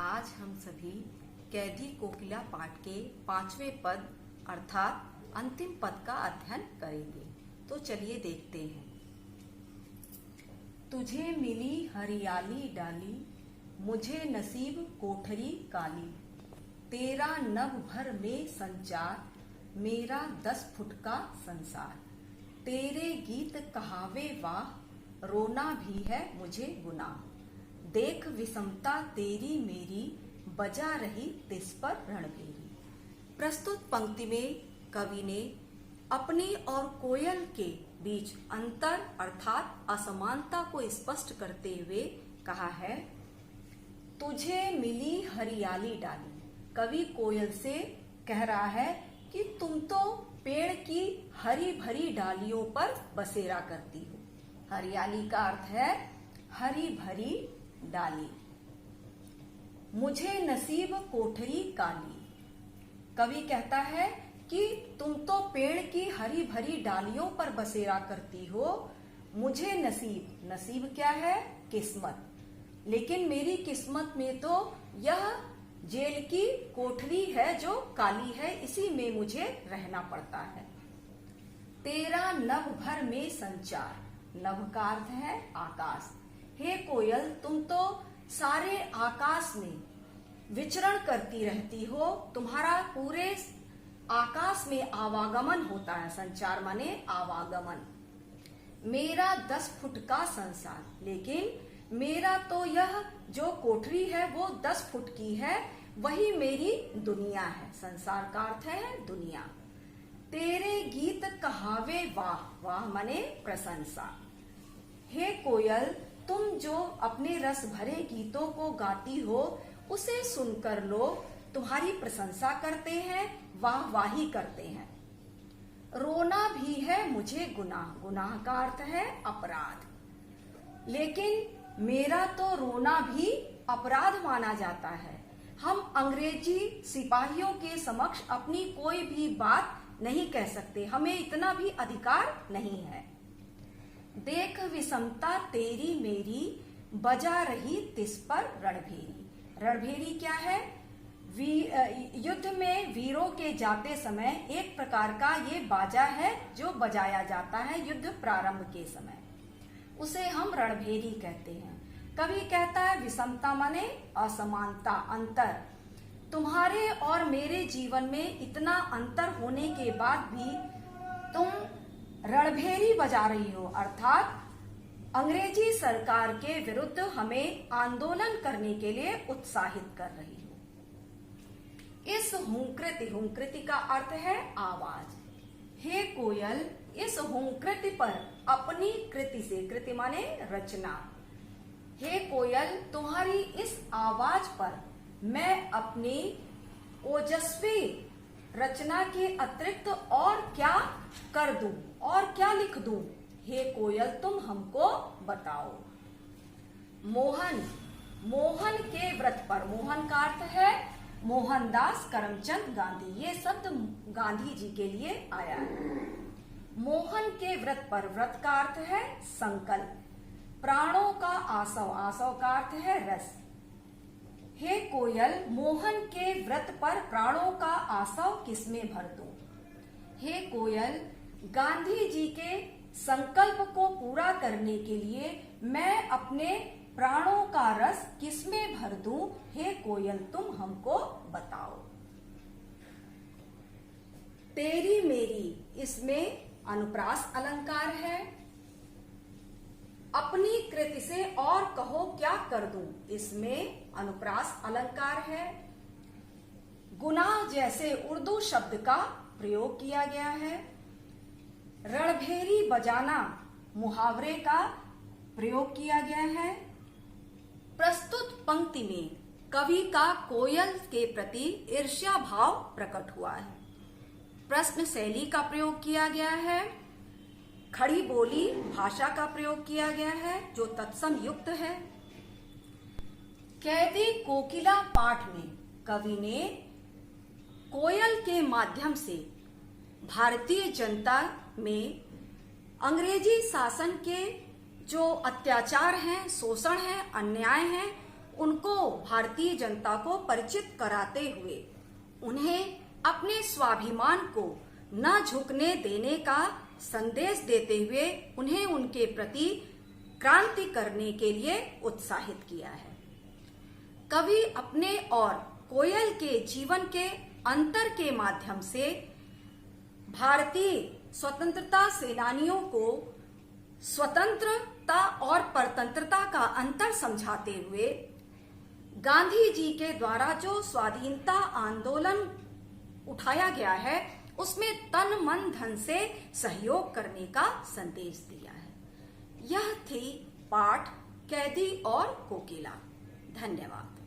आज हम सभी कैदी कोकिला पाठ के 5वें पद अर्थात अंतिम पद का अध्ययन करेंगे। तो चलिए देखते हैं। तुझे मिली हरियाली डाली, मुझे नसीब कोठरी काली। तेरा नभ भर में संचार, मेरा 10 फुट का संसार। तेरे गीत कहावे वाह, रोना भी है मुझे गुनाह। देख विषमता तेरी मेरी, बजा रही तिस पर रणभेरी। प्रस्तुत पंक्ति में कवि ने अपनी और कोयल के बीच अंतर अर्थात असमानता को स्पष्ट करते हुए कहा है, तुझे मिली हरियाली डाली। कवि कोयल से कह रहा है कि तुम तो पेड़ की हरी भरी डालियों पर बसेरा करती हो। हरियाली का अर्थ है हरी भरी डाली। मुझे नसीब कोठरी काली। कवि कहता है कि तुम तो पेड़ की हरी भरी डालियों पर बसेरा करती हो, मुझे नसीब, नसीब क्या है? किस्मत। लेकिन मेरी किस्मत में तो यह जेल की कोठरी है जो काली है, इसी में मुझे रहना पड़ता है। तेरा नभ भर में संचार। नभ का अर्थ है आकाश। हे कोयल, तुम तो सारे आकाश में विचरण करती रहती हो, तुम्हारा पूरे आकाश में आवागमन होता है। संचार माने आवागमन। मेरा 10 फुट का संसार, लेकिन मेरा तो यह जो कोठरी है वो 10 फुट की है, वही मेरी दुनिया है। संसार का अर्थ है दुनिया। तेरे गीत कहावे वाह, वाह माने प्रशंसा। हे कोयल, तुम जो अपने रस भरे गीतों को गाती हो, उसे सुनकर लोग तुम्हारी प्रशंसा करते हैं, वाहवाही करते हैं। रोना भी है मुझे गुनाह। गुनाह का अर्थ है अपराध। लेकिन मेरा तो रोना भी अपराध माना जाता है। हम अंग्रेजी सिपाहियों के समक्ष अपनी कोई भी बात नहीं कह सकते, हमें इतना भी अधिकार नहीं है। देख विषमता तेरी मेरी, बजा रही तिस पर रणभेरी। रणभेरी क्या है? युद्ध में वीरों के जाते समय एक प्रकार का ये बाजा है जो बजाया जाता है युद्ध प्रारंभ के समय, उसे हम रणभेरी कहते हैं। कवि कहता है विषमता माने असमानता, अंतर। तुम्हारे और मेरे जीवन में इतना अंतर होने के बाद भी तुम रणभेरी बजा रही हो, अर्थात अंग्रेजी सरकार के विरुद्ध हमें आंदोलन करने के लिए उत्साहित कर रही हो। इस हुंकृति, हुंकृति का अर्थ है आवाज। हे कोयल, इस हुंकृति पर अपनी कृति से, कृति माने रचना। हे कोयल, तुम्हारी इस आवाज पर मैं अपनी ओजस्वी रचना के अतिरिक्त और क्या कर दूं, और क्या लिख दूं? हे कोयल, तुम हमको बताओ। मोहन, मोहन के व्रत पर। मोहन का अर्थ है मोहनदास करमचंद गांधी। ये शब्द गांधी जी के लिए आया है। मोहन के व्रत पर। व्रत का अर्थ है संकल्प। प्राणों का आसव, आसव का अर्थ है रस। हे कोयल, मोहन के व्रत पर प्राणों का आसव किसमें भर दूं? हे कोयल, गांधी जी के संकल्प को पूरा करने के लिए मैं अपने प्राणों का रस किसमें भर दूं? हे कोयल, तुम हमको बताओ। तेरी मेरी, इसमें अनुप्रास अलंकार है। अपनी कृति से और कहो क्या कर दूं, इसमें अनुप्रास अलंकार है। गुनाह जैसे उर्दू शब्द का प्रयोग किया गया है। रणभेरी बजाना मुहावरे का प्रयोग किया गया है। प्रस्तुत पंक्ति में कवि का कोयल के प्रति ईर्ष्या भाव प्रकट हुआ है। प्रश्न शैली का प्रयोग किया गया है। खड़ी बोली भाषा का प्रयोग किया गया है जो तत्सम युक्त है। कैदी कोकिला पाठ में कवि ने कोयल के माध्यम से भारतीय जनता में अंग्रेजी शासन के जो अत्याचार हैं, शोषण है, अन्याय है, उनको भारतीय जनता को परिचित कराते हुए उन्हें अपने स्वाभिमान को न झुकने देने का संदेश देते हुए उन्हें उनके प्रति क्रांति करने के लिए उत्साहित किया है। कवि अपने और कोयल के जीवन के अंतर के माध्यम से भारतीय स्वतंत्रता सेनानियों को स्वतंत्रता और परतंत्रता का अंतर समझाते हुए गांधी जी के द्वारा जो स्वाधीनता आंदोलन उठाया गया है उसमें तन मन धन से सहयोग करने का संदेश दिया है। यह थी पाठ कैदी और कोकिला। धन्यवाद।